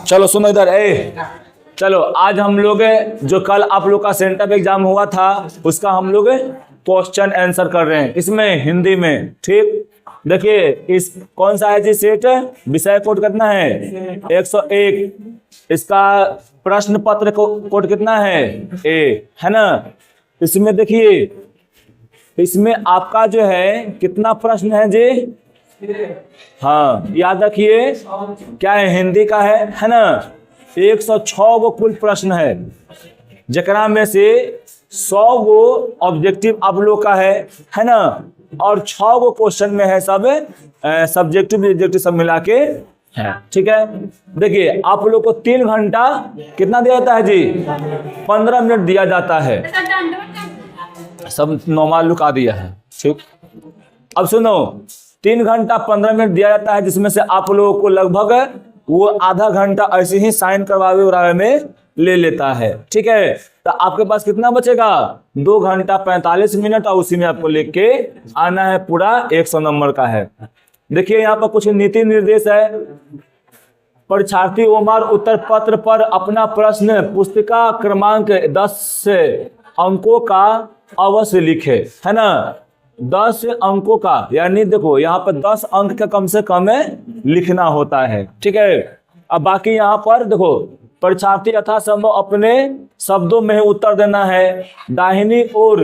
चलो सुनो इधर, चलो आज हम लोग जो कल आप लोग का सेंटर एग्जाम हुआ था उसका हम लोग क्वेश्चन आंसर कर रहे हैं इसमें हिंदी में। ठीक, देखिए इस कौन सा है जी सेट, विषय कोड कितना है 101, इसका प्रश्न पत्र कोड कितना है ए, है ना। इसमें देखिए इसमें आपका जो है कितना प्रश्न है जी, हाँ याद रखिए क्या है, हिंदी का है ना। 106 गो कुल प्रश्न है, जकरा में से 100 गो ऑब्जेक्टिव आप लोग का है ना, और 6 गो क्वेश्चन में है सब सब्जेक्टिव सब मिला के है। ठीक है, देखिए आप लोग को 3 घंटा कितना दिया जाता है जी, 15 मिनट दिया जाता है, सब नॉर्मल लुका दिया है। ठीक, अब सुनो 3 घंटा 15 मिनट दिया जाता है, जिसमें से आप लोगों को लगभग वो आधा घंटा ऐसे ही साइन करवावे उड़ावे में ले लेता है। ठीक है, तो आपके पास कितना बचेगा 2 घंटा 45 मिनट, और उसी में आपको लिख के आना है, पूरा 100 नंबर का है। देखिए यहाँ पर कुछ नीति निर्देश है। परीक्षार्थी उम्र उत्तर पत्र पर अपना प्रश्न पुस्तिका क्रमांक 10 अंकों का अवश्य लिखे, है ना। 10 अंकों का, यानी देखो यहाँ पर 10 अंक का कम से कम लिखना होता है। ठीक है, अब बाकी यहाँ पर देखो परीक्षार्थी यथासंभव अपने शब्दों में उत्तर देना है। दाहिनी ओर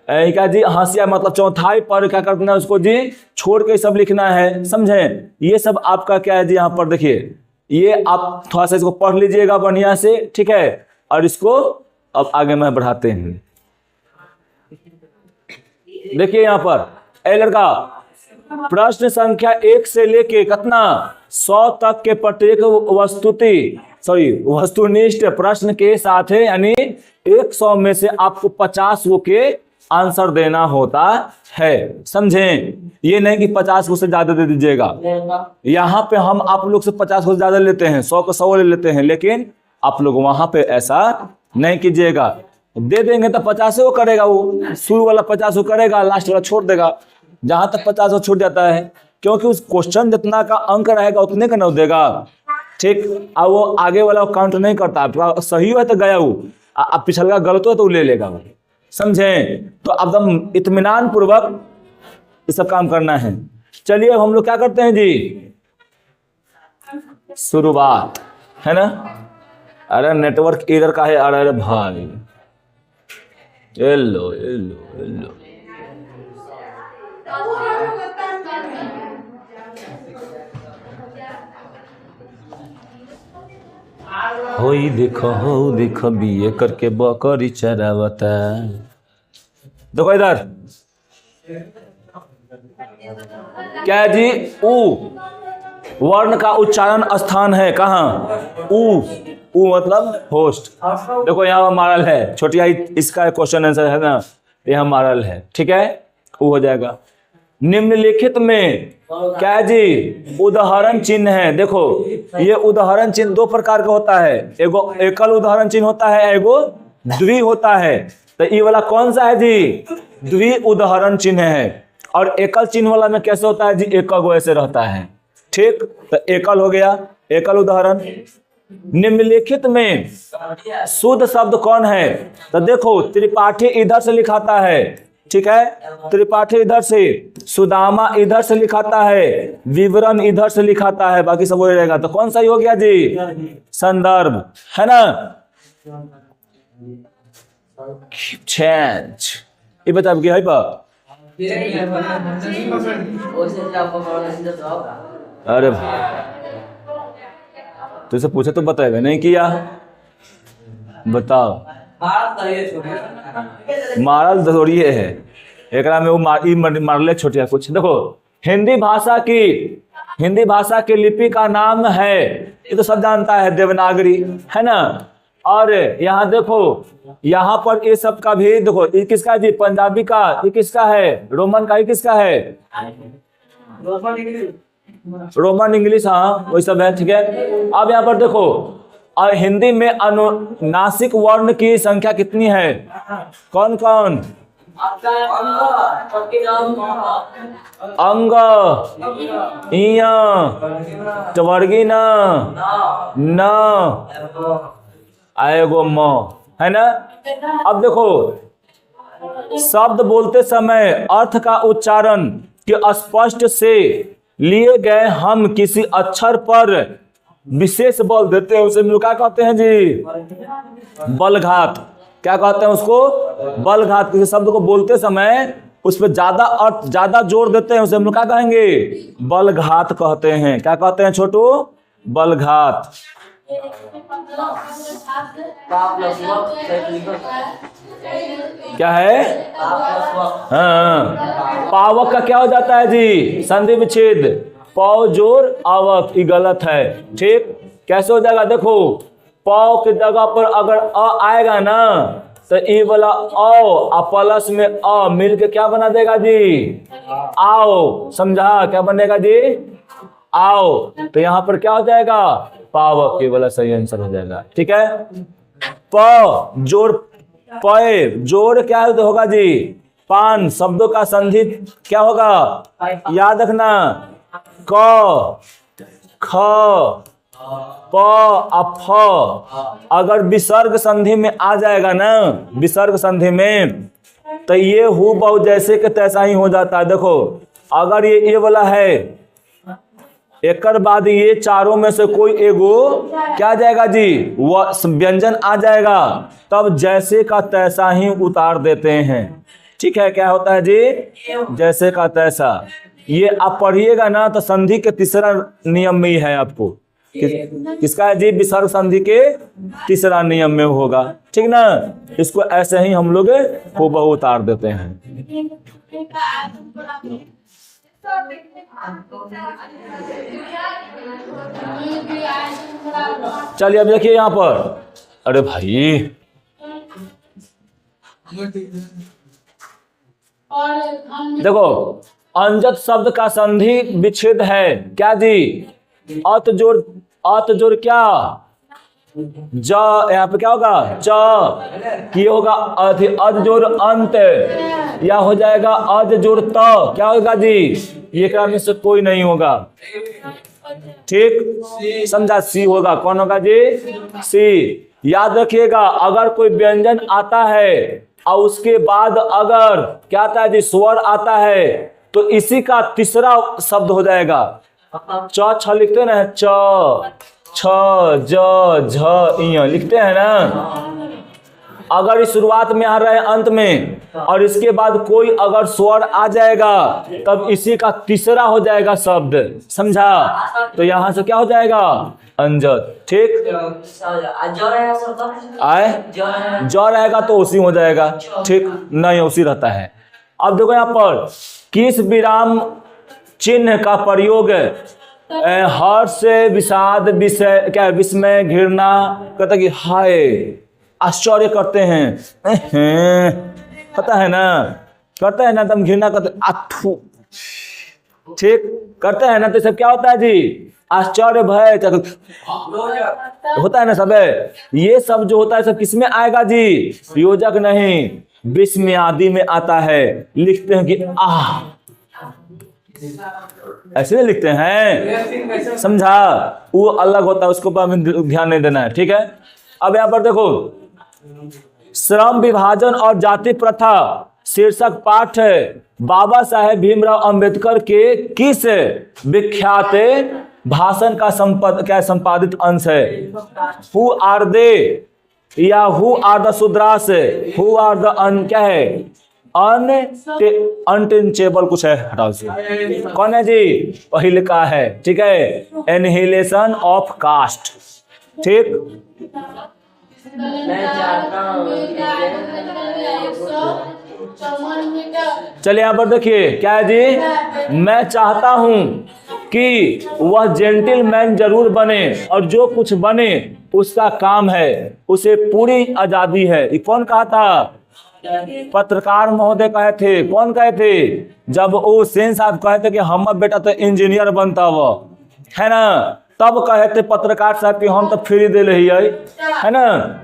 क्या जी हाशिया मतलब चौथाई पर क्या करना है उसको जी छोड़ के सब लिखना है, समझे। ये सब आपका क्या है जी, यहाँ पर देखिए ये आप थोड़ा सा इसको पढ़ लीजिएगा बढ़िया से। ठीक है, और इसको अब आगे में बढ़ाते हैं। देखिए यहाँ पर ए लड़का, प्रश्न संख्या 1 से लेके कितना 100 तक के प्रत्येक वस्तुनिष्ठ प्रश्न के साथ है, यानी 100 में से आपको 50 गो के आंसर देना होता है, समझें। ये नहीं कि 50 गो से ज्यादा दे दीजिएगा, यहाँ पे हम आप लोग से 50 गो से ज्यादा लेते हैं, 100 को 100 ले लेते हैं, लेकिन आप लोग वहां पे ऐसा नहीं कीजिएगा। दे देंगे तो 50 वो करेगा, वो शुरू वाला 50 वो करेगा, लास्ट वाला छोड़ देगा। जहां तक 50 वो छूट जाता है, क्योंकि उस क्वेश्चन जितना का अंक रहेगा उतने का ना देगा। ठीक, अब वो आगे वाला काउंट नहीं करता, सही है तो गया वो, अब पिछला गलत हो तो ले लेगा वो, समझें। तो एकदम इत्मीनान पूर्वक ये सब काम करना है। चलिए हम लोग क्या करते हैं जी, शुरुआत, है ना। अरे नेटवर्क इधर का है, अरे भाई हेलो हेलो हेलो, होई देखो बीए करके बकरी चरावता। देखो इधर क्या है जी, ऊ वर्ण का उच्चारण स्थान है कहाँ, ऊ मतलब होस्ट। देखो यहाँ मारल है, छोटिया इसका क्वेश्चन आंसर है ना, यहाँ मारल है। ठीक है, ऊ हो जाएगा। निम्नलिखित में क्या है जी, उदाहरण चिन्ह है। देखो ये उदाहरण चिन्ह 2 प्रकार का होता है, एगो एकल उदाहरण चिन्ह होता है, एगो द्वि होता है। तो ये वाला कौन सा है जी, द्वि उदाहरण चिन्ह है। और एकल चिन्ह वाला में कैसे होता है जी, एक गो ऐसे रहता है। ठीक, तो एकल हो गया, एकल उदाहरण। निम्नलिखित में शुद्ध शब्द कौन है, तो देखो त्रिपाठी इधर से लिखाता है, ठीक है, त्रिपाठी इधर से, सुदामा इधर से लिखाता है, विवरण इधर से लिखाता है, बाकी सब वही रहेगा। तो कौन सा ही हो गया जी, संदर्भ, है ना। चेंज ये बता गया है बा, अरे तुझसे पूछे तो बताएगा नहीं किया, बताओ। मारल जरूरी है, एक में वो मारले छोटिया कुछ। देखो हिंदी भाषा की लिपि का नाम है, ये तो सब जानता है, देवनागरी, है ना। और यहाँ देखो, यहाँ पर ये सब का भी देखो, ये किसका जी, पंजाबी का, ये किसका है, रोमन का, ये किसका है, रोमन इंग्लिश, हाँ वही सब है। ठीक है, अब यहाँ पर देखो, और हिंदी में अनुनासिक वर्ण की संख्या कितनी है, कौन कौन, अंग, इया, टवर्गी न, न, आएगो म, है ना। अब देखो शब्द बोलते समय अर्थ का उच्चारण के स्पष्ट से लिए गए हम किसी अक्षर पर विशेष बल देते हैं, उसे हम लोग क्या कहते हैं जी? बलघात। क्या कहते हैं उसको? बलघात। किसी शब्द को बोलते समय उस पर ज्यादा अर्थ, ज्यादा जोर देते हैं, उसे हम लोग क्या कहेंगे? बलघात कहते हैं। क्या कहते हैं छोटू? बलघात। क्या है? हाँ, पावक का क्या हो जाता है जी? संधि विच्छेद। पौ जोर आवक, ये गलत है। ठीक, कैसे हो जाएगा? देखो पौ की जगह पर अगर अ आएगा ना तो ये वाला औ प्लस में अ मिल के क्या बना देगा जी? आओ। समझा? क्या बनेगा जी? आओ। तो यहाँ पर क्या हो जाएगा? पावक, ये वाला सही आंसर हो जाएगा। ठीक है। प जोर पय, जोर क्या होगा जी? पान। शब्दों का संधि क्या होगा? याद रखना, क, ख, प, फ। अगर विसर्ग संधि में आ जाएगा ना, विसर्ग संधि में, तो ये हु बहु जैसे के तैसा ही हो जाता है। देखो अगर ये वाला है, एक बाद ये चारों में से कोई एगो क्या जाएगा जी? वह व्यंजन आ जाएगा, तब जैसे का तैसा ही उतार देते हैं। ठीक है। क्या होता है जी? जैसे का तैसा। ये आप पढ़िएगा ना तो संधि के तीसरा नियम में ही है आपको। किसका है जी? विसर्ग संधि के तीसरा नियम में होगा। ठीक ना। इसको ऐसे ही हम लोग हूबहू उतार देते हैं। चलिए अब देखिए यहाँ पर, अरे भाई देखो अंजत शब्द का संधि विच्छेद है क्या जी? अत जोड़, अत जोड़ क्या? ज, यहाँ पे क्या होगा? च की होगा अज जोड़ अंत, या हो जाएगा अज जोड़ त। क्या होगा जी? ये क्या में से कोई नहीं होगा। ठीक, समझा? सी होगा। कौन होगा जी? सी। याद रखिएगा अगर कोई व्यंजन आता है और उसके बाद अगर क्या आता है जी? स्वर आता है, तो इसी का तीसरा शब्द हो जाएगा। च छ लिखते हैं ना, च छ ज झ इया लिखते हैं ना। अगर इस शुरुआत में आ रहा है अंत में और इसके बाद कोई अगर स्वर आ जाएगा तब इसी का तीसरा हो जाएगा शब्द। समझा? तो यहां से क्या हो जाएगा? अंजत। ठीक, आए जो रहेगा तो उसी हो जाएगा। ठीक, नहीं उसी रहता है। अब देखो यहाँ पर किस विराम चिन्ह का प्रयोग हर्ष, विषाद, विषय क्या विस्मय, घृणा कहता कि हाय आश्चर्य करते हैं, पता है ना, करते हैं ना, तुम घृणा करते अथू। ठीक, करते हैं ना, तो सब क्या होता है जी? आश्चर्य, भय होता है ना सब। ये सब जो होता है सब किसमें आएगा जी? योजक नहीं, विस्मय आदि में आता है। लिखते हैं कि आह, ऐसे लिखते हैं। समझा? वो अलग होता है, उसको पर ध्यान नहीं देना है। ठीक है। अब यहाँ पर देखो श्रम विभाजन और जाति प्रथा शीर्षक पाठ है बाबा साहेब भीमराव अंबेडकर के किस विख्यात भाषण का संपादित अंश है? हु आर दे, या who are the Shudras, who are the क्या है? अनटेंचेबल कुछ है, हटाओ से। कौन है जी? पहले का है। ठीक है, एनहिलेशन ऑफ कास्ट। ठीक, चलिए यहाँ पर देखिए क्या है जी? मैं चाहता हूं कि वह जेंटलमैन जरूर बने और जो कुछ बने उसका काम है, उसे पूरी आजादी है। ये कौन कहा था? पत्रकार महोदय कहे थे। कौन कहे थे? जब वो सेन साहब कहे थे कि हम बेटा तो इंजीनियर बनता वो है ना, तब कहे थे पत्रकार साहब कि हम तो फ्री दे रही है ना।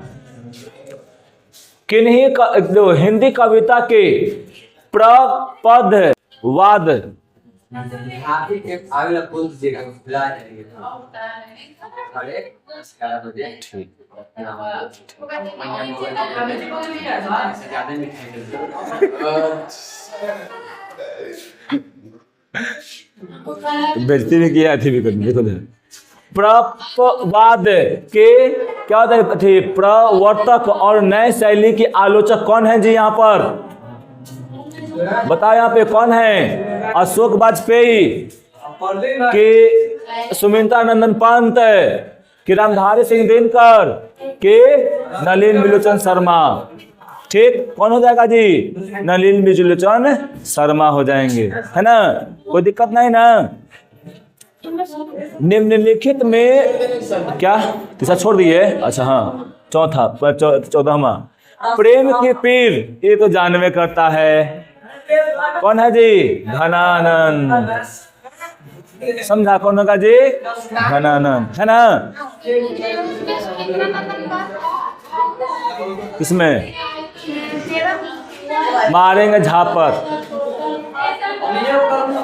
हिंदी कविता के प्रपद वाद बेइज्जती भी किया थी देखो प्रपवाद के क्या होता थे प्रवर्तक और नए शैली की आलोचक कौन है जी यहाँ पर बताओ यहाँ पे कौन है अशोक वाजपेयी के सुमित्रा नंदन पंत के रामधारी सिंह दिनकर के नलिन विलोचन शर्मा ठीक कौन हो जाएगा जी नलिन विलोचन शर्मा हो जाएंगे है ना कोई दिक्कत नहीं ना निम्नलिखित में क्या तीसरा छोड़ दिए अच्छा हाँ चौथा 14वां प्रेम के पीर ये तो जानवे करता है कौन है जी घनानंद समझा कौन होगा जी घनानंद है ना किसमें मारेंगे झापर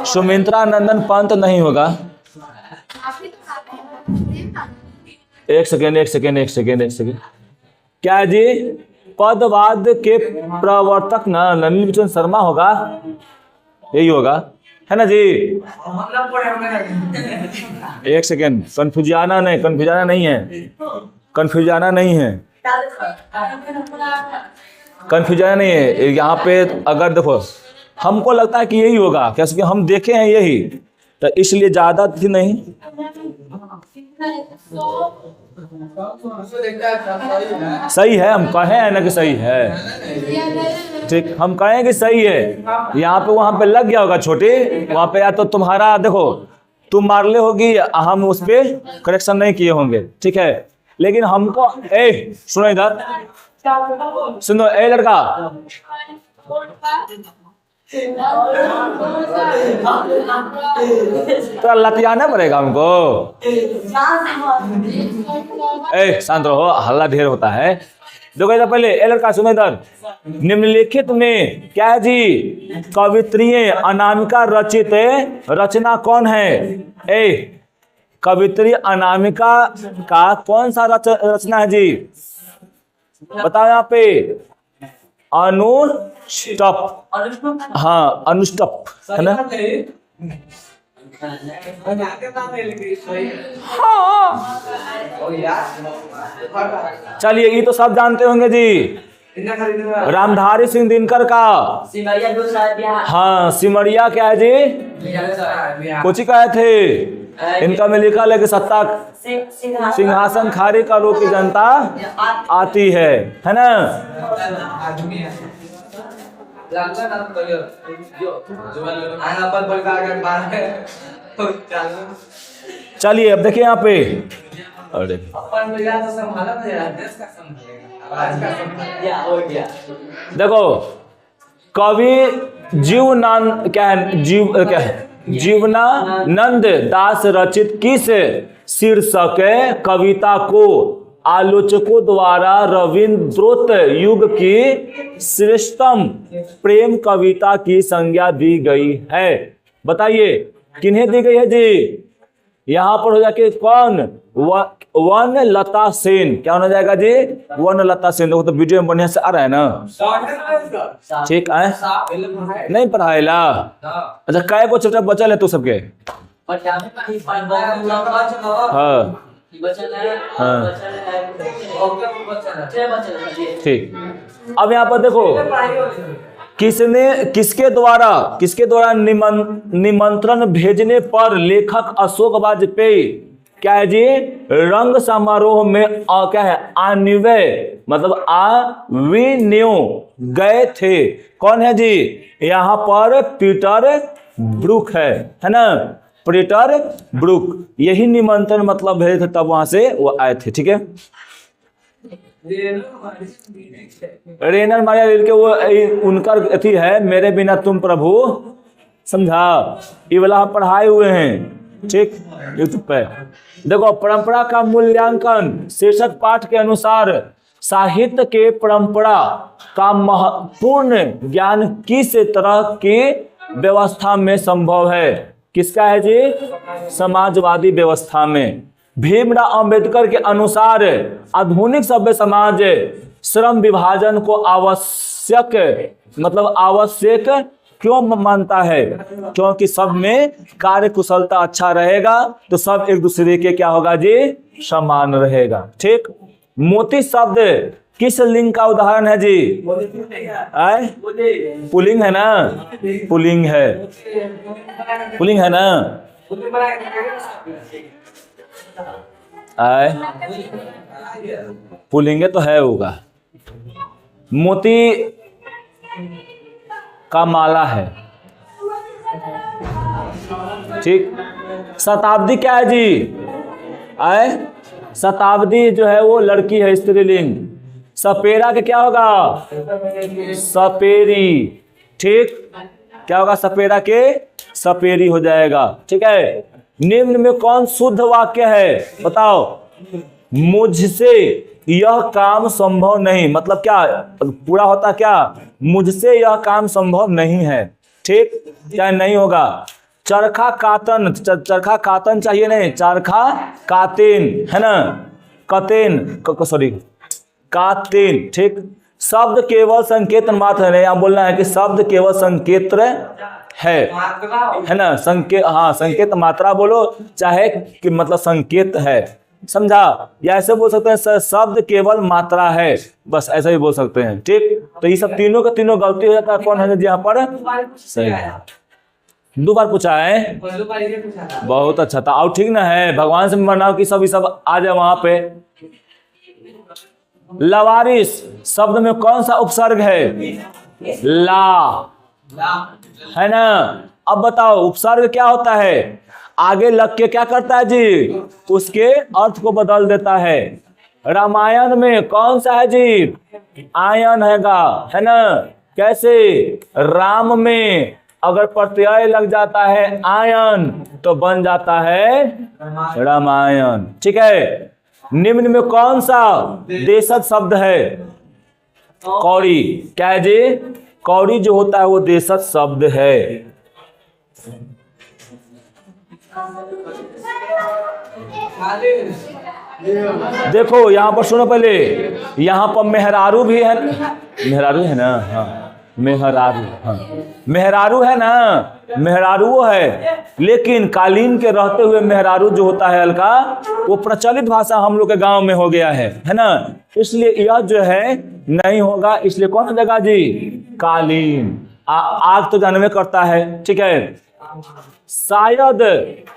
सुमित्रा नंदन पंत नहीं होगा एक सेकेंड क्या जी पदवाद के प्रवर्तक ना नलिन विलोचन शर्मा होगा यही होगा है ना जी एक सेकेंड कंफ्यूजाना नहीं है यहाँ पे अगर देखो हमको लगता है कि यही होगा क्योंकि हम देखे हैं यही तो इसलिए ज्यादा थी नहीं सही है हम कहे हैं ना कि सही है ठीक हम कहें कि सही है यहाँ पे वहां पे लग गया होगा छोटे वहां पे या तो तुम्हारा देखो तुम मारले होगी हम उस पे करेक्शन नहीं किए होंगे ठीक है लेकिन हमको सुनो इधर सुनो लड़का तो लतियाना पड़ेगा हमको शांत रहो हल्ला ढेर होता है देखो इधर पहले लड़का सुनो इधर निम्नलिखित में क्या है जी कवित्रीय अनामिका रचित रचना कौन है कवित्री अनामिका का कौन सा रचना है जी बताओ यहाँ पे अनुष्टप हाँ अनुष्टप है ना हाँ चलिए ये तो सब जानते होंगे जी रामधारी सिंह दिनकर का हाँ सिमरिया क्या है जी कोची का है थे इनका में लिखा है कि सत्ता सिंहासन खारी करो की जनता आती है ना चलिए अब देखिए यहाँ पे अरे देखो कवि जीवनानंद दास रचित किस शीर्षक कविता को आलोचकों द्वारा रविंद्रोत युग की श्रेष्ठतम प्रेम कविता की संज्ञा दी गई है बताइए किन्हें दी गई है जी यहाँ पर हो जाके कौन वन लता सेन क्या होना जाएगा जी वन लता सेन देखो तो वीडियो में बढ़िया से आ रहा है ना ठीक है नहीं पढ़ाएला अच्छा काय को चैप्टर बचल है तू सबके हाँ ठीक अब यहाँ पर देखो किसके द्वारा निमंत्रण भेजने पर लेखक अशोक वाजपेयी क्या है जी रंग समारोह में क्या है आनिवय मतलब आविन्यो गए थे कौन है जी यहाँ पर पीटर ब्रूक है ना पीटर ब्रूक यही निमंत्रण मतलब भेजे थे तब वहां से वो आए थे ठीक है रेनर मारिया के वो उनका अथी है मेरे बिना तुम प्रभु समझा ये वाला हम पढ़ाए हुए हैं ठीक यूट्यूब पे देखो परंपरा का मूल्यांकन शीर्षक पाठ के अनुसार साहित्य के परंपरा का महत्वपूर्ण ज्ञान किस तरह की व्यवस्था में संभव है? किसका है जी? समाजवादी व्यवस्था में। भीमराव अंबेडकर के अनुसार आधुनिक सभ्य समाज श्रम विभाजन को आवश्यक क्यों मानता है? क्योंकि सब में कार्य कुशलता अच्छा रहेगा तो सब एक दूसरे के क्या होगा जी? समान रहेगा। ठीक। मोती शब्द किस लिंग का उदाहरण है जी? पुल्लिंग है ना? पुल्लिंग है, पुल्लिंग है ना? पुल्लिंग तो है होगा। मोती का माला है। ठीक। शताब्दी क्या है जी? शताब्दी जो है वो लड़की है, स्त्रीलिंग। सपेरा के क्या होगा? सपेरी। ठीक। क्या होगा? सपेरा के सपेरी हो जाएगा। ठीक है। निम्न में कौन शुद्ध वाक्य है? बताओ। मुझसे यह काम संभव नहीं, मतलब क्या पूरा होता? क्या मुझसे यह काम संभव नहीं है। ठीक। क्या नहीं होगा? चरखा कातन, चरखा कातन चाहिए नहीं, चरखा कातिन है ना? कतेन, सॉरी कातिन। ठीक। शब्द केवल संकेत मात्र है। यहाँ बोलना है कि शब्द केवल संकेत है ना? संकेत, हाँ संकेत मात्रा बोलो चाहे कि मतलब संकेत है, समझा? या ऐसे बोल सकते हैं शब्द केवल मात्रा है, बस ऐसा ही बोल सकते हैं। ठीक। तो ये सब तीनों का तीनों गलती हो जाता है। कौन है यहाँ पर सही? 2 बार पूछा है, बहुत अच्छा था। और ठीक ना है, भगवान से मनाओ कि सब आ जाए वहां पे। लवारिस शब्द में कौन सा उपसर्ग है? ला है ना? अब बताओ उपसर्ग क्या होता है? आगे लग के क्या करता है जी? उसके अर्थ को बदल देता है। रामायण में कौन सा है जी? आयन हैगा, है ना? कैसे? राम में अगर प्रत्यय लग जाता है आयन तो बन जाता है रामायण। ठीक है। निम्न में कौन सा देशज शब्द है? कौड़ी। क्या है जी? कौड़ी जो होता है वो देशज शब्द है। देखो यहाँ पर सुनो पहले, यहाँ पर मेहरारू भी है। मेहरारू है ना? हाँ मेहरारू, हाँ मेहरारू है ना? मेहरारू है, लेकिन कालीन के रहते हुए मेहरारू जो होता है हल्का, वो प्रचलित भाषा हम लोग के गांव में हो गया है ना? इसलिए यह जो है नहीं होगा। इसलिए कौन जगह जी? कालीन। आग तो जानवे करता है। ठीक है। शायद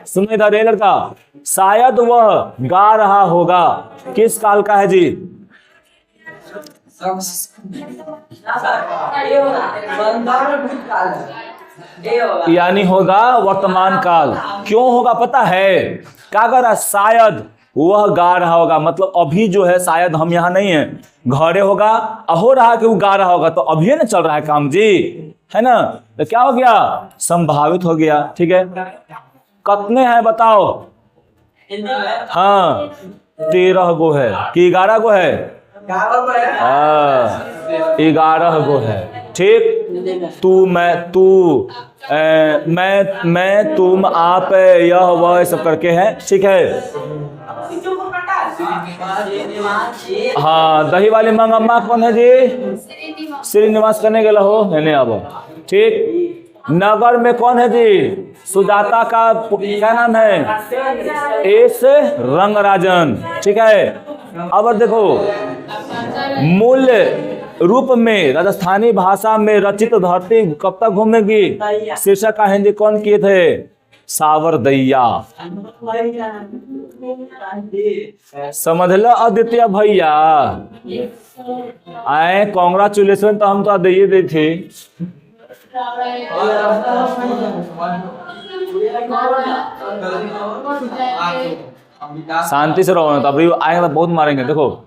सुनो इधर ये लड़का, शायद वह गा रहा होगा किस काल का है जी? यानी होगा वर्तमान काल। क्यों होगा पता है? क्या कर रहा? शायद वह गा रहा होगा, मतलब अभी जो है शायद हम यहाँ नहीं है, घरे होगा, हो रहा कि वो गा रहा होगा, तो अभी ना चल रहा है काम जी, है ना? तो क्या हो गया? संभावित हो गया। ठीक है। कितने हैं बताओ? हाँ 13 गो है कि 11 गो है? 11 गो है। ठीक। तू मैं तुम आप यह वह सब करके है। ठीक है। हाँ दही वाली मंगम्मा कौन है जी? श्रीनिवास करने के हो नहीं अब। ठीक। नगर में कौन है जी? सुजाता का क्या नाम है? एस रंगराजन। ठीक है। अब देखो मूल रूप में राजस्थानी भाषा में रचित धरती कब तक घूमेगी? शीर्षक का हिंदी कौन किए थे? सावरदैया। समझ लो आदित्य भैया। आए कॉन्ग्रेचुलेशन तो हम तो दे दी थी। शांति से रहो ना, तो अभी आएंगे तो बहुत मारेंगे। देखो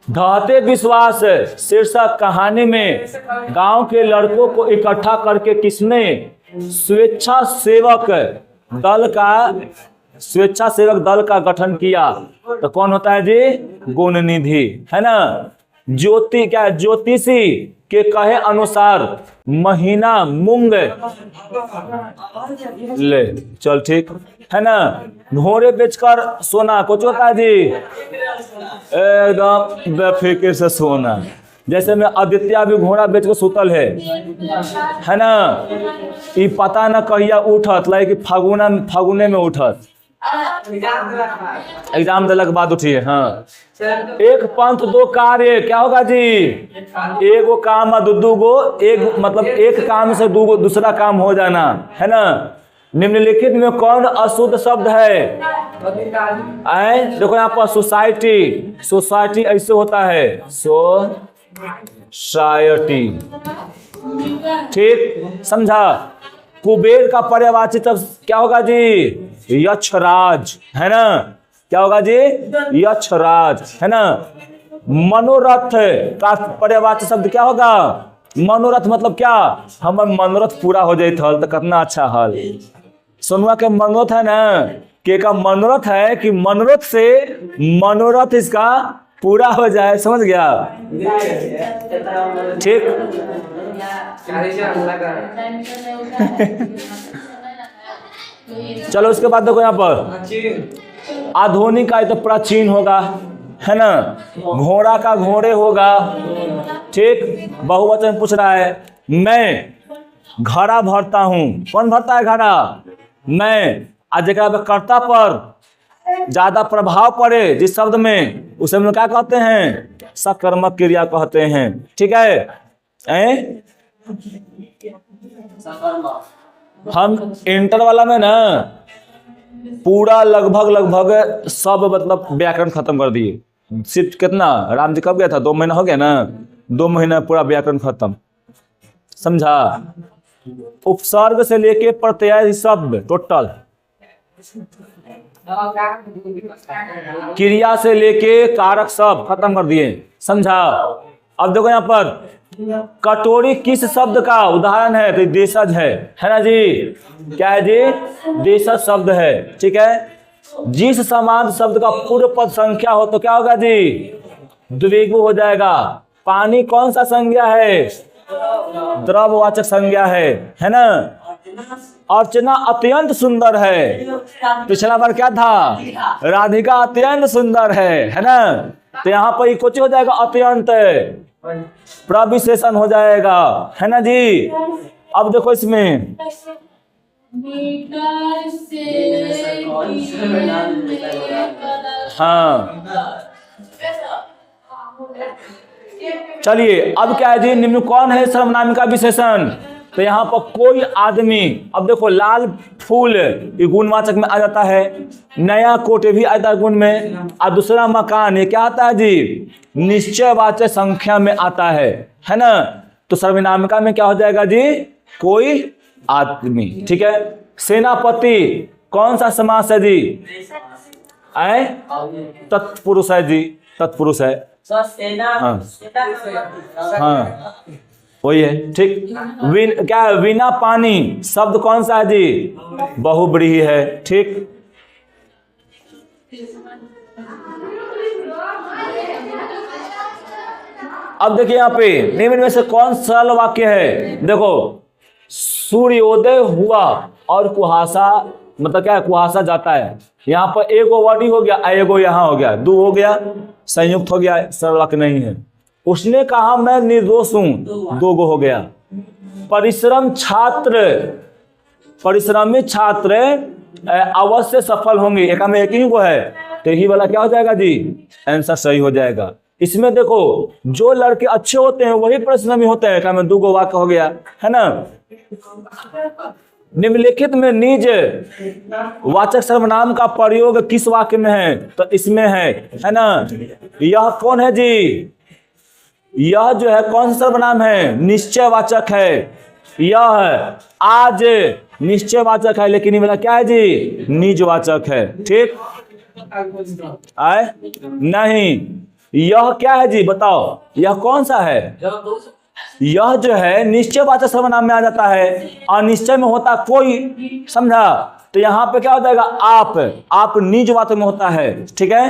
ढहते विश्वास शीर्षक कहानी में गांव के लड़कों को इकट्ठा करके किसने स्वेच्छासेवक दल का गठन किया? तो कौन होता है जी? गुणनिधि, है ना? ज्योति क्या है? ज्योतिषी के कहे अनुसार महीना मूंग ले चल, ठीक है ना। घोड़े बेचकर सोना, कुछ होता है जी, एकदम बेफिक्र से सोना। जैसे में आदित्य भी घोड़ा बेच के सुतल है ना। ये पता न कहिया उठत, लाइक फागुने में उठत, एग्जाम दिलक बाद उठिए। हाँ, एक पंथ दो कार्य, क्या होगा जी? एगो काम दू गो, एक मतलब एक काम से दूसरा काम हो जाना, है ना। निम्नलिखित में कौन अशुद्ध शब्द है? देखो यहाँ पर सोसाइटी, सोसाइटी ऐसे होता है, सोसाइटी, ठीक, समझा। कुबेर का पर्यायवाची तब क्या होगा जी? यक्षराज, है ना। क्या होगा जी? यक्षराज, है ना। मनोरथ का पर्यायवाची शब्द क्या होगा? मनोरथ मतलब क्या? हमर मनोरथ पूरा हो जाए तो कितना अच्छा हाल। सोनुआ के मनोरथ है ना, के का मनोरथ है कि मनोरथ से मनोरथ इसका पूरा हो जाए, समझ गया? ठीक। चलो उसके बाद देखो यहाँ पर आधुनिक का तो प्राचीन होगा, है ना। घोड़ा का घोड़े होगा, ठीक। बहुवचन पूछ रहा है। मैं घड़ा भरता हूं, कौन भरता है घड़ा? मैं। आज जगह पे कर्ता पर ज्यादा प्रभाव पड़े जिस शब्द में, उसे हम क्या कहते हैं? सकर्मक क्रिया कहते हैं, ठीक है। हम इंटर वाला में ना पूरा लगभग सब मतलब व्याकरण खत्म कर दिए। सिर्फ कितना, राम जी कब गया था? 2 महीना हो गया ना, 2 महीना पूरा व्याकरण खत्म, समझा। उपसर्ग से लेके प्रत्यय शब्द टोटल, क्रिया से लेके कारक सब खत्म कर दिए, समझा। अब देखो यहाँ पर कटोरी किस शब्द का उदाहरण है? तो देशज है ना जी। क्या है जी? देशज शब्द है, ठीक है। जिस समाज शब्द का पूर्व पद संख्या हो तो क्या होगा जी? द्विगु हो जाएगा। पानी कौन सा संज्ञा है? द्रववाचक संज्ञा है ना। अर्चना अत्यंत सुंदर है, पिछला बार क्या था? राधिका अत्यंत सुंदर है ना। तो यहाँ पर कुछ हो जाएगा, अत्यंत प्रविशेषण हो जाएगा, है ना जी। अब देखो इसमें हाँ, चलिए अब क्या है जी? निम्न कौन है सर्वनामिका विशेषण? तो यहाँ पर कोई आदमी, अब देखो लाल फूल ये गुणवाचक में आ जाता है, नया कोट भी आता है गुण में, और दूसरा मकान ये क्या आता है जी? निश्चयवाचक संख्या में आता है ना। तो सर्वनामिका में क्या हो जाएगा जी? कोई आदमी, ठीक है। सेनापति कौन सा समास है जी? तत्पुरुष है जी, तत्पुरुष है। हाँ हाँ वही है, ठीक। क्या है? बिना पानी शब्द कौन सा है जी? बहुब्रीहि है, ठीक। अब देखिए यहाँ पे निम्न में से कौन सरल वाक्य है? देखो, सूर्योदय हुआ और कुहासा, मतलब क्या है? कुहासा जाता है। यहाँ पर एगो वर्ड ही हो गया, एगो यहाँ हो गया, 2 हो गया, संयुक्त हो गया, सरल वाक्य नहीं है। उसने कहा मैं निर्दोष हूं, 2 गो हो गया। परिश्रमी छात्र अवश्य सफल होंगे, एक में एक ही को है, तो यही वाला क्या हो जाएगा जी? आंसर सही हो जाएगा। इसमें देखो जो लड़के अच्छे होते हैं वही परिश्रमी होते हैं, में 2 गो वाक्य हो गया, है ना। निम्नलिखित में निज वाचक सर्वनाम का प्रयोग किस वाक्य में है? तो इसमें है ना। यह कौन है जी? यह जो है कौन सा सर्वनाम है? निश्चयवाचक है। यह आज निश्चयवाचक है, लेकिन ये वाला क्या है जी? निजवाचक है, ठीक। आए नहीं, यह क्या है जी? बताओ, यह कौन सा है? यह जो है निश्चयवाचक सर्वनाम में आ जाता है, अनिश्चय में होता कोई, समझा। तो यहाँ पे क्या हो जाएगा? आप निजवाचक में होता है, ठीक है।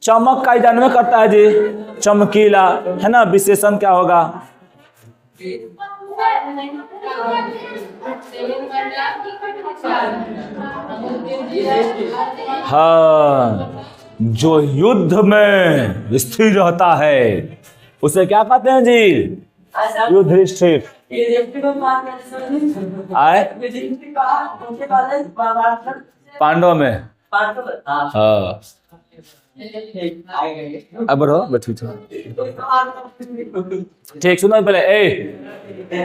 चमक का जानवे करता है जी, चमकीला, है ना। विशेषण क्या होगा? हाँ, जो युद्ध में स्थिर रहता है उसे क्या कहते हैं जी? युधिष्ठिर। आए पांडव में। हाँ, अब बढ़ो, बैठो ठीक। सुनो पहले,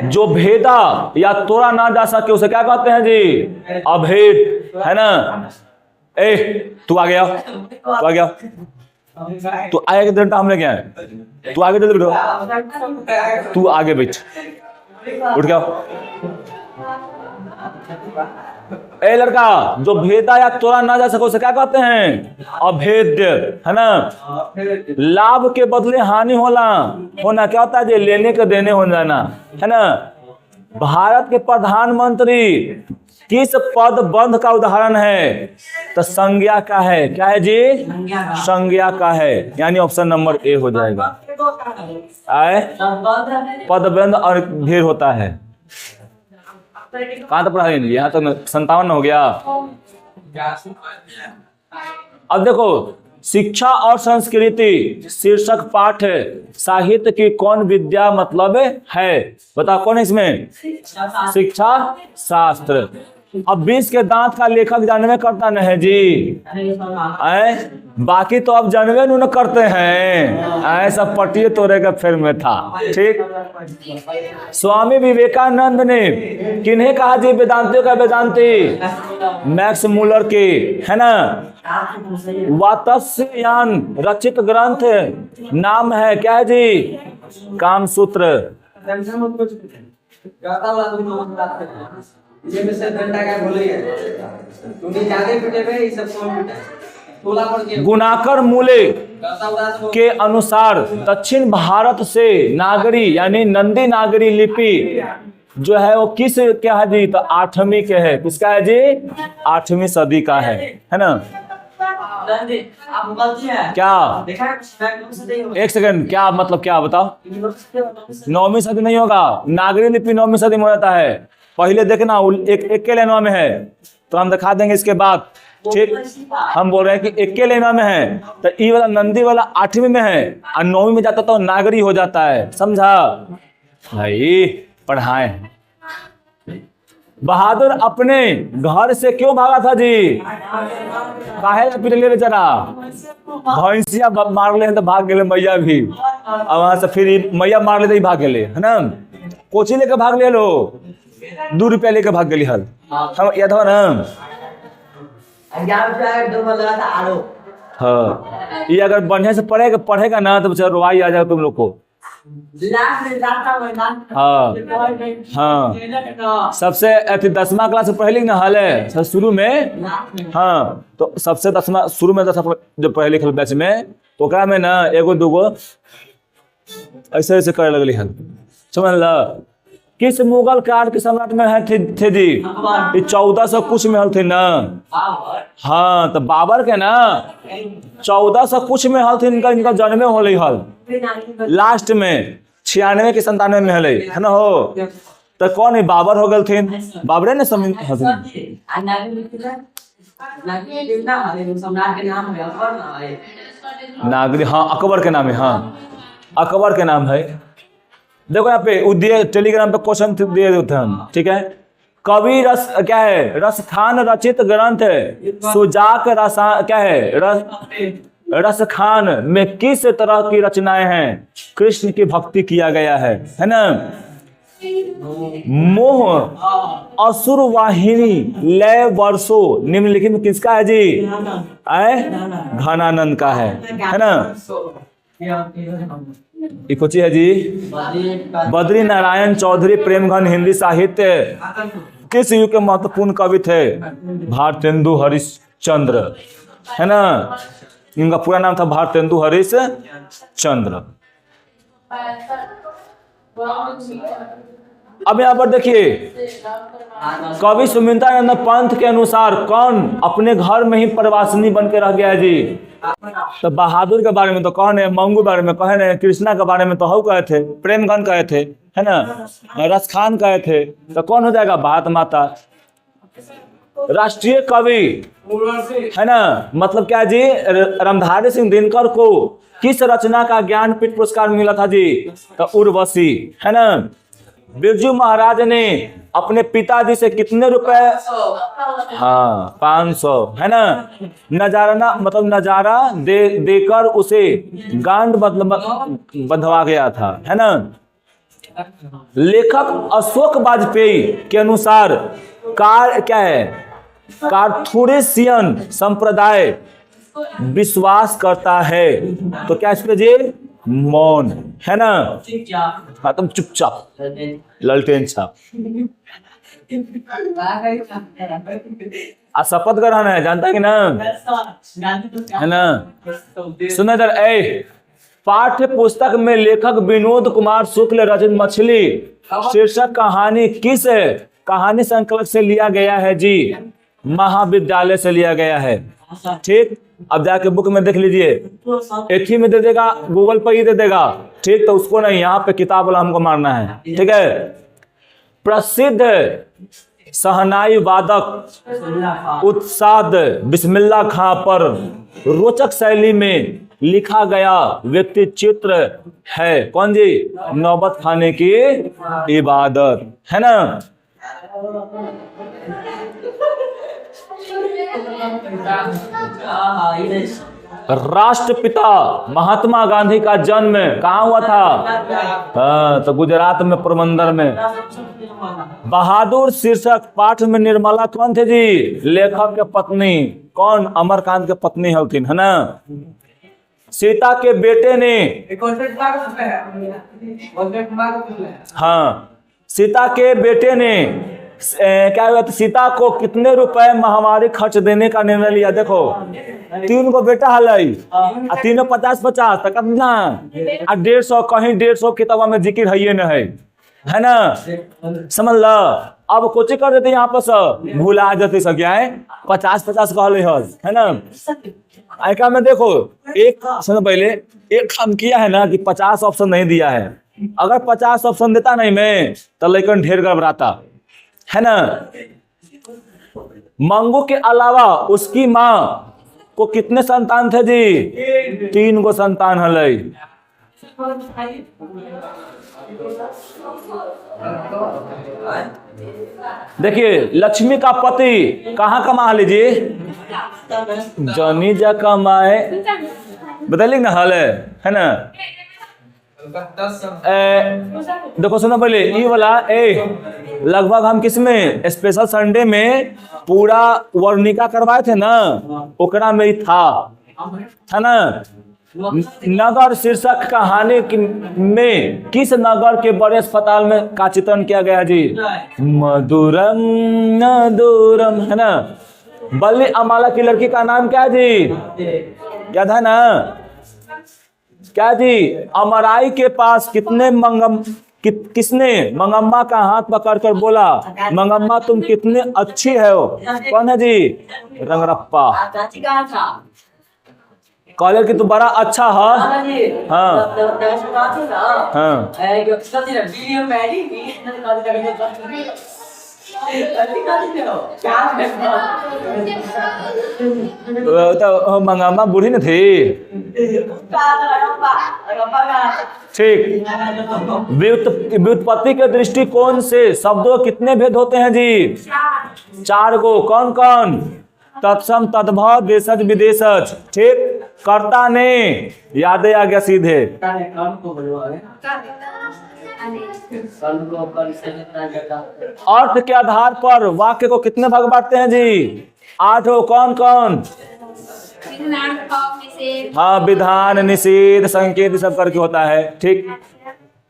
जो भेदा या तोड़ा ना जा सके उसे क्या कहते हैं जी? अभेद, है ना। तू आ गया, तू आ गया, तू आया के डंडा हमने क्या है? तू आगे दे दो, तू आगे बैठ, उठ गया। लड़का, जो भेदा या तोड़ा ना जा सके उसे क्या कहते हैं? अभेद्य, है ना। लाभ के बदले हानि होना क्या होता है जी? लेने के देने हो जाना, है ना। भारत के प्रधानमंत्री किस पद बंध का उदाहरण है? तो संज्ञा का है। क्या है जी? संज्ञा का है, यानी ऑप्शन नंबर ए हो जाएगा। आए पद बंध और भीड़ होता है। कहाँ तक पढ़ा? यहाँ तो 57 हो गया। अब देखो, शिक्षा और संस्कृति शीर्षक पाठ है। साहित्य की कौन विद्या मतलब है? बताओ कौन है इसमें? शिक्षा शास्त्र। अब 20 के दांत का लेखक जानवे करता न है जी। बाकी तो अब जानवे न करते हैं। ऐसा पटिए तोड़े का फिर में था। ठीक। स्वामी विवेकानंद ने किन्हें कहा जी वेदांतियों का वेदांती? मैक्स मूलर के, है ना। वात्स्यायन रचित ग्रंथ नाम है क्या है जी? कामसूत्र। गुणाकर मूले के अनुसार दक्षिण भारत से नागरी यानी नंदी नागरी लिपि जो है वो किस क्या है जी? तो 8वीं के है। किसका है जी? 8वीं सदी का है ना। क्या? एक सेकंड, क्या मतलब? क्या बताओ? 9वीं सदी नहीं होगा। नागरी लिपि 9वीं सदी में होता है। पहले देखना एक के लेनवा में है तो हम दिखा देंगे इसके बाद। ठीक, हम बोल रहे हैं कि एक के लेनवा में है तो ई वाला नंदी वाला 8वीं में है और 9वीं में जाता तो नागरी हो जाता है। समझा भाई? पढ़ाए। बहादुर अपने घर से क्यों भागा था जी? काहे पिटले बेचारा? भैंसिया मार ले तो भाग गए मैया भी, और वहां से फिर मैया मार ले तो भाग गए, है ना। कोची लेकर भाग ले लो, 2 रुपया लेकर भाग गई हल। हम याद हो ना। हाँ, ये अगर बढ़िया से पढ़ेगा ना तो बेचारा रोवाई आ जाएगा तुम लोग को। हाँ हाँ, सबसे 10वां क्लास से पढ़े ना हाल है शुरू में। हाँ, तो सबसे 10वां शुरू में जब पढ़े लिखल बैच में तो ओकरा में ना एगो दूगो ऐसे ऐसे करे लगली हल। समझ ला? किस मुगल काल के सम्राट में है थे जी? 1400 कुछ में हल थे ना। हाँ, तो बाबर के ना 1400 कुछ में हल थे। इनका जन्म हो रही हल लास्ट में 96 के 97 में हल, है ना। हो तो कौन है? बाबर हो गए थे। बाबरे ने नागरी। हाँ, अकबर के नाम है। हाँ, अकबर के नाम है। देखो यहाँ पे दिए टेलीग्राम पे क्वेश्चन दिए देते हैं। ठीक है। कवि रस क्या है? रसखान रचित ग्रंथ सुजाक रसा क्या है? रसखान में किस तरह की रचनाएं हैं? कृष्ण की भक्ति किया गया है ना। मोह असुर वाहिनी लय वर्षो निम्नलिखित में किसका है जी? घनानंद का है ना। कोची है जी? बद्री नारायण चौधरी प्रेमघन हिंदी साहित्य किस युग के महत्वपूर्ण कवि थे? भारतेंदु हरिश्चंद्र, है ना। इनका पूरा नाम था भारतेंदु हरिश्चंद्र। अब यहाँ पर देखिए, कवि सुमित्रानंद पंत के अनुसार कौन अपने घर में ही प्रवासिनी बन के रह गया है जी? तो बहादुर के बारे में तो कौन है, मंगू के बारे में कहे ने, कृष्णा के बारे में तो हऊ कहे थे, प्रेमगन कहे थे, है ना, रसखान कहे थे, तो कौन हो जाएगा? भारत माता। राष्ट्रीय कवि है ना, मतलब क्या जी? रामधारी सिंह दिनकर को किस रचना का ज्ञानपीठ पुरस्कार मिला था जी? तो उर्वशी, है ना। बिरजू महाराज ने अपने पिताजी से कितने रुपए? हाँ, 500, है ना। नजारा देकर उसे गांड बंधवा गया था, है ना। लेखक अशोक वाजपेयी के अनुसार क्या है? कार्थुरेशियन संप्रदाय विश्वास करता है, तो क्या इस पे जी? मौन, है ना। हाँ, तुम चुपचाप, ललटेन छाप। शपथ ग्रहण है, जानता है कि ना, है ना। सुना इधर, पाठ्य पुस्तक में लेखक विनोद कुमार शुक्ल रचित मछली शीर्षक कहानी किस कहानी संकलक से लिया गया है जी? महाविद्यालय से लिया गया है, ठीक। अब जाके बुक में देख लीजिए, एथी में दे देगा, गूगल पर ही दे देगा, ठीक। तो उसको नहीं, यहाँ पे किताब वाला हमको मारना है, ठीक है। प्रसिद्ध शहनाई वादक उत्साद बिस्मिल्लाह खां पर रोचक शैली में लिखा गया व्यक्ति चित्र है कौन जी? नौबत खाने की इबादत, है ना। राष्ट्रपिता महात्मा गांधी का जन्म कहाँ हुआ था? हाँ, तो गुजरात में पोरबंदर में। बहादुर शीर्षक पाठ में निर्मला कौन थे जी? लेखक के पत्नी, कौन? अमरकांत के पत्नी हलथिन, है ना। सीता के बेटे ने, हाँ, सीता के बेटे ने क्या हुआ? सीता को कितने रुपए महामारी खर्च देने का निर्णय लिया? देखो, 3 को बेटा हलाई, 3 50-50 तक ना, 150 कहीं 150 किताबा में जिक्र है न है ना, समझ ला। अब कुछ कर देते यहाँ पर सब भूला जाते सब क्या है, 50-50 कहले है ना। आयका में देखो, एक समय पहले एक काम किया है ना कि 50 ऑप्शन नहीं दिया है। अगर 50 ऑप्शन देता नहीं मैं, तो लेकिन ढेर गड़बड़ाता, है ना। मंगू के अलावा उसकी माँ को कितने संतान थे जी? 3 गो संतान हलै। देखिए, लक्ष्मी का पति कहाँ कमा लीजिए? जनी जा कमाए, बताइए ना, हाल है ना। देखो सुनो पहले ये वाला, लगभग हम किस में स्पेशल संडे में पूरा वर्णिका करवाए थे ना, ओकरा में ही था ना। नगर शीर्षक कहानी में किस नगर के बड़े अस्पताल में का चित्रण किया गया जी? मधुरम मधुरम, है ना। बल्ली अमाला की लड़की का नाम क्या जी? याद है ना? क्या जी? अमराई के पास किसने मंगम्मा का हाथ पकड़कर बोला, मंगम्मा तुम कितने अच्छी है हो? कौन है जी? रंगरप्पा। कॉलेज की तो बड़ा अच्छा है। हाँ हाँ, तो मंगम्मा बूढ़ी न थी, ठीक। व्युत्पत्ति के दृष्टिकोण से शब्दों कितने भेद होते हैं जी? 4 गो। कौन कौन? तत्सम, तद्भव, देशज, विदेशज, ठीक। कर्ता ने यादें आ गया सीधे। अर्थ के आधार पर वाक्य को कितने भाग बांटते हैं जी? 8 हो। कौन कौन? हाँ, विधान, निषेध, संकेत सब करके होता है, ठीक।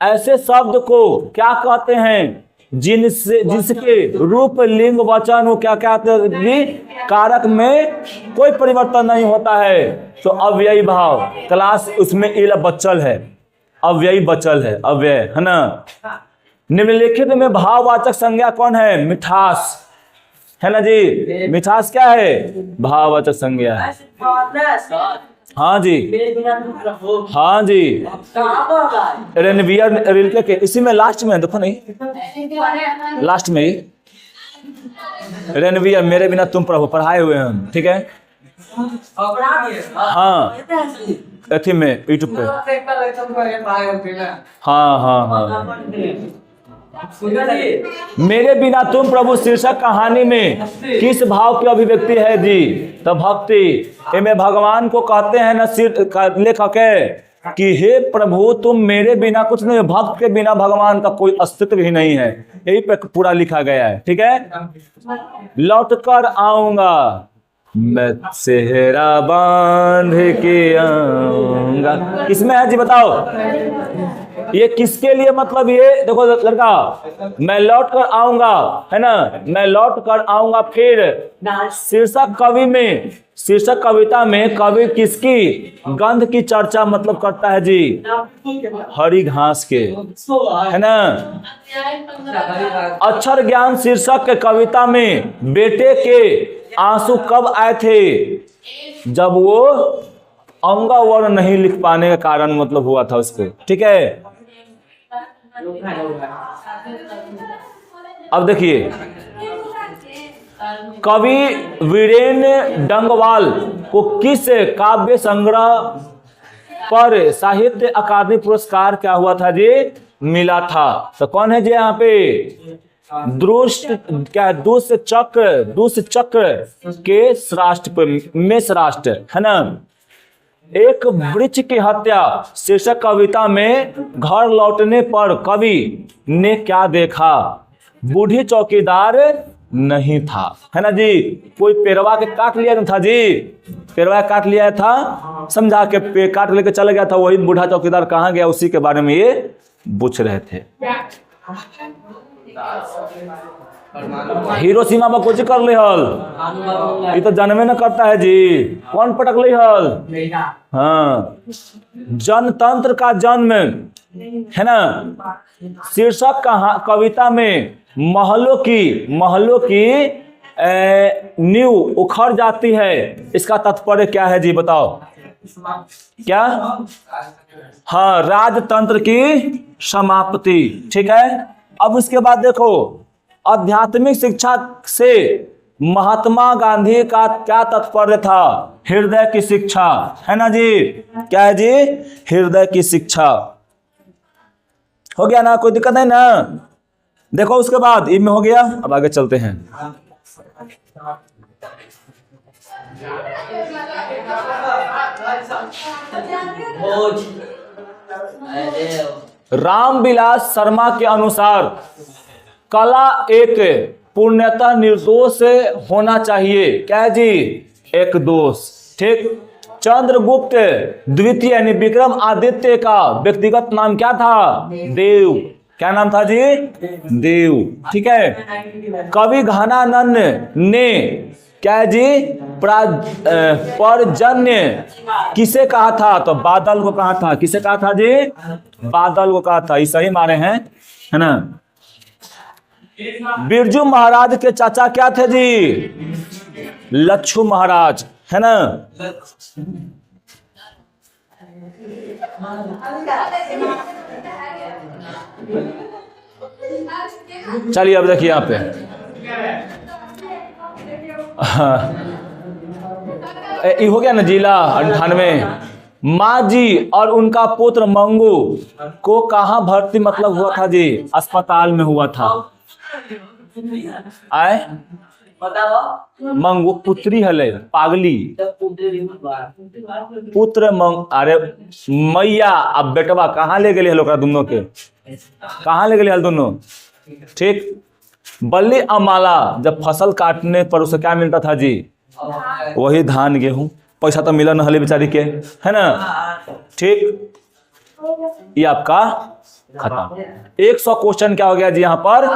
ऐसे शब्द को क्या कहते हैं जिसके रूप, लिंग, वचन वो क्या कहते कारक में कोई परिवर्तन नहीं होता है? तो अव्ययी भाव। क्लास उसमें इला बचल है, अव्ययी बचल है, अव्यय, है ना। निम्नलिखित में भाववाचक संज्ञा कौन है? मिठास है ना जी। मिठास क्या है? भाववाचक संज्ञा है। हाँ जी, हाँ जी। रणवीर रिलके के इसी में लास्ट में देखो नहीं, लास्ट में ही रणवीर मेरे बिना तुम प्रभु पढ़ाए हुए हैं, ठीक है। हाँ अथी में यूट्यूब पे, हाँ हाँ हाँ। मेरे बिना तुम प्रभु शीर्षक कहानी में किस भाव की अभिव्यक्ति है जी? तो भक्ति। इनमें भगवान को कहते हैं ना लेखक है कि हे प्रभु तुम मेरे बिना कुछ नहीं, भक्त के बिना भगवान का कोई अस्तित्व ही नहीं है। यही पे पूरा लिखा गया है, ठीक है। लौट कर आऊंगा मैं सेहरा बांध के आऊंगा, किसमें है जी बताओ? ये किसके लिए मतलब? ये देखो लड़का, मैं लौट कर आऊंगा है ना, मैं लौट कर आऊंगा। फिर शीर्षक कवि में, शीर्षक कविता में कवि किसकी गंध की चर्चा मतलब करता है जी? हरी घास के, है ना। अक्षर ज्ञान शीर्षक के कविता में बेटे के आंसू कब आए थे? जब वो अंगा वर्ण नहीं लिख पाने का कारण मतलब हुआ था उसको, ठीक है। अब देखिए, कवि वीरेन डंगवाल को किस काव्य संग्रह पर साहित्य अकादमी पुरस्कार क्या हुआ था जी? मिला था। तो कौन है जी यहाँ पे? दुष्ट चक्र के राष्ट्र में राष्ट्र, है ना। एक वृक्ष की हत्या शीर्षक कविता में घर लौटने पर कवि ने क्या देखा? बूढ़ी चौकीदार नहीं था, है ना जी। कोई पेड़वा के काट लिया था जी, पेड़वा काट लिया था, समझा के काट लेके चला गया था। वही बूढ़ा चौकीदार कहाँ गया, उसी के बारे में ये पूछ रहे थे। हिरोशिमा में कुछ कर ले हल, ये तो जन्मे न करता है जी। कौन पटक ले हल? हाँ, जनतंत्र का जन्म, है ना। शीर्षक कविता में महलों की नींव उखड़ जाती है, इसका तात्पर्य क्या है जी बताओ? क्या? हाँ, राजतंत्र की समाप्ति, ठीक है। अब उसके बाद देखो, आध्यात्मिक शिक्षा से महात्मा गांधी का क्या तात्पर्य था? हृदय की शिक्षा, है ना जी। क्या है जी? हृदय की शिक्षा। हो गया ना, कोई दिक्कत नहीं ना। देखो उसके बाद इनमें हो गया, अब आगे चलते हैं। रामविलास शर्मा के अनुसार कला एक पूर्णतः निर्दोष होना चाहिए। क्या है जी? एक दोष, ठीक। चंद्रगुप्त द्वितीय यानी विक्रम आदित्य का व्यक्तिगत नाम क्या था? देव। क्या नाम था जी? देव, ठीक है। कवि घनानंद ने क्या है जी? परजन्य किसे कहा था? तो बादल को कहा था। किसे कहा था जी? बादल को कहा था। ये सही मारे हैं, है ना। बिरजू महाराज के चाचा क्या थे जी? लच्छू महाराज, है ना। चलिए अब देखिए यहाँ पे, ये हो गया ना जिला 98। माँ जी और उनका पुत्र मंगू को कहाँ भर्ती मतलब हुआ था जी? अस्पताल में हुआ था। आए मंगू पुत्री हले पागली पुत्र अरे मैया। अब बेटवा कहाँ ले गए लोग दोनों के? कहाँ ले गए दोनों? ठीक। बल्ली अमाला जब फसल काटने पर उसे क्या मिलता था जी? वही धान गेहूं। पैसा तो मिला न हले बेचारी के, है ना। ठीक, ये आपका खत्म। 100 क्वेश्चन क्या हो गया जी यहाँ पर?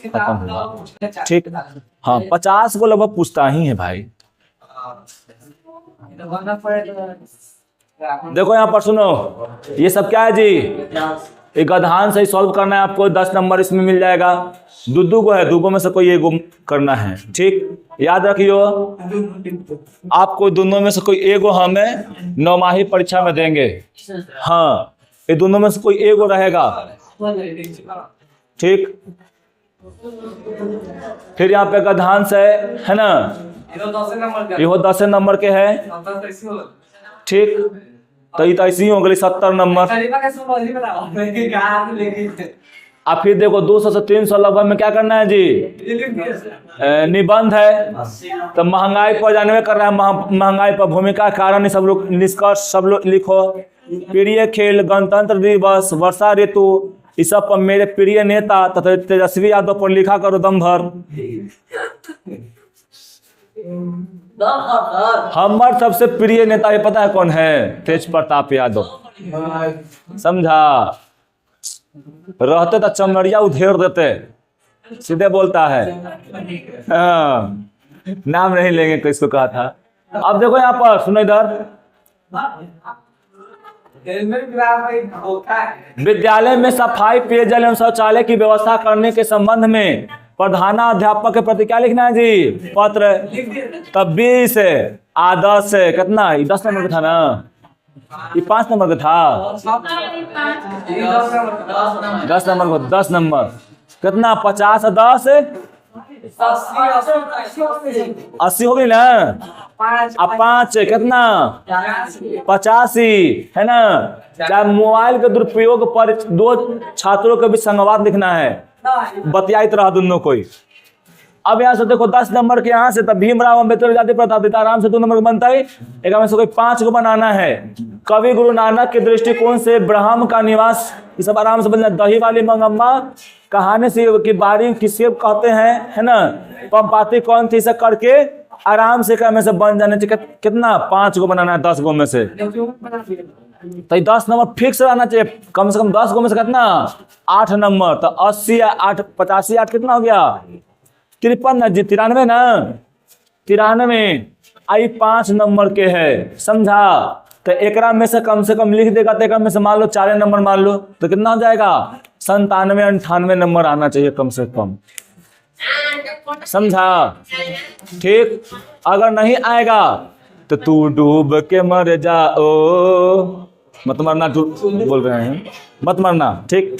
खत्म हुआ, ठीक। हाँ, 50 को लगभग पूछता ही है भाई। देखो यहाँ पर सुनो, ये सब क्या है जी? एक गधान से ही सॉल्व करना है आपको, 10 नंबर इसमें मिल जाएगा। दो को है, दो में से कोई एक करना है, ठीक। याद रखियो, आपको दोनों में से कोई एक हमें 9वीं परीक्षा में देंगे। हाँ, ये दोनों में से कोई एक रहेगा, ठीक। फिर यहाँ पे गधान से है ना, ये 10 नंबर के है, ठीक। तो ये तो ऐसी हो गई 70 नंबर। अब फिर देखो 200 से 300 लगभग में क्या करना है जी, निबंध है। तो महंगाई पर जानवे कर रहा है, महंगाई पर भूमिका, कारण सब लोग, निष्कर्ष सब लोग लिखो। प्रिय खेल, गणतंत्र दिवस, वर्षा ऋतु, इस सब पर मेरे प्रिय नेता तथा तेजस्वी यादव पर लिखा करो दम भर। हमार सबसे प्रिय नेता ये पता है कौन है? तेज प्रताप यादव, समझा। रहते तो चमड़िया उधेड़ देते, सीधे बोलता है। हाँ, नाम नहीं लेंगे, किसको कहा था। अब देखो यहाँ पर, सुनो इधर, विद्यालय में सफाई, पेयजल एवं शौचालय की व्यवस्था करने के संबंध में प्रधानाध्यापक के प्रति क्या लिखना है जी? पत्र। तब 20 आदर्श कितना, 10 नंबर का था ना, ये 5 नंबर का था, 10 नंबर को 10 नंबर कितना, 50 10 80 हो गई ना। अब 5 कितना, 85 है ना। चाहे मोबाइल के दुरुपयोग पर 2 छात्रों के बीच संवाद लिखना है, बतियाइत रहा दोनों कोई। अब यहाँ से देखो 10 नंबर के, यहाँ से तब भीमराव अम्बेडकर जाति प्रताप आराम से 2 नंबर बनता है। एक में से कोई 5 को बनाना है। कवि गुरु नानक के दृष्टिकोण से ब्रह्म का निवास, ये सब आराम से बनना। दही वाली मंगम्मा, कहानी से की बारी किसे कहते हैं, है ना। पंपाती कौन थी, सब करके आराम से में से बन जाने चाहिए। कितना, 5 को बनाना है 10 गो में से। तो 10 नंबर फिक्स रहना चाहिए, कम से कम 10 गो में से कितना, 8 नंबर। तो 80 8 85 8 कितना हो गया, 53 ना जी, 93 ना, 93 आई 5 नंबर के है, समझा। तो एकरा में से कम लिख देगा, तो एकरा में से मान लो 4 नंबर मान लो, तो कितना हो जाएगा, 97 98 नंबर आना चाहिए कम से कम, समझा, ठीक। अगर नहीं आएगा तो तू डूब के मर जाओ, मत मरना, बोल रहे हैं मत मरना, ठीक।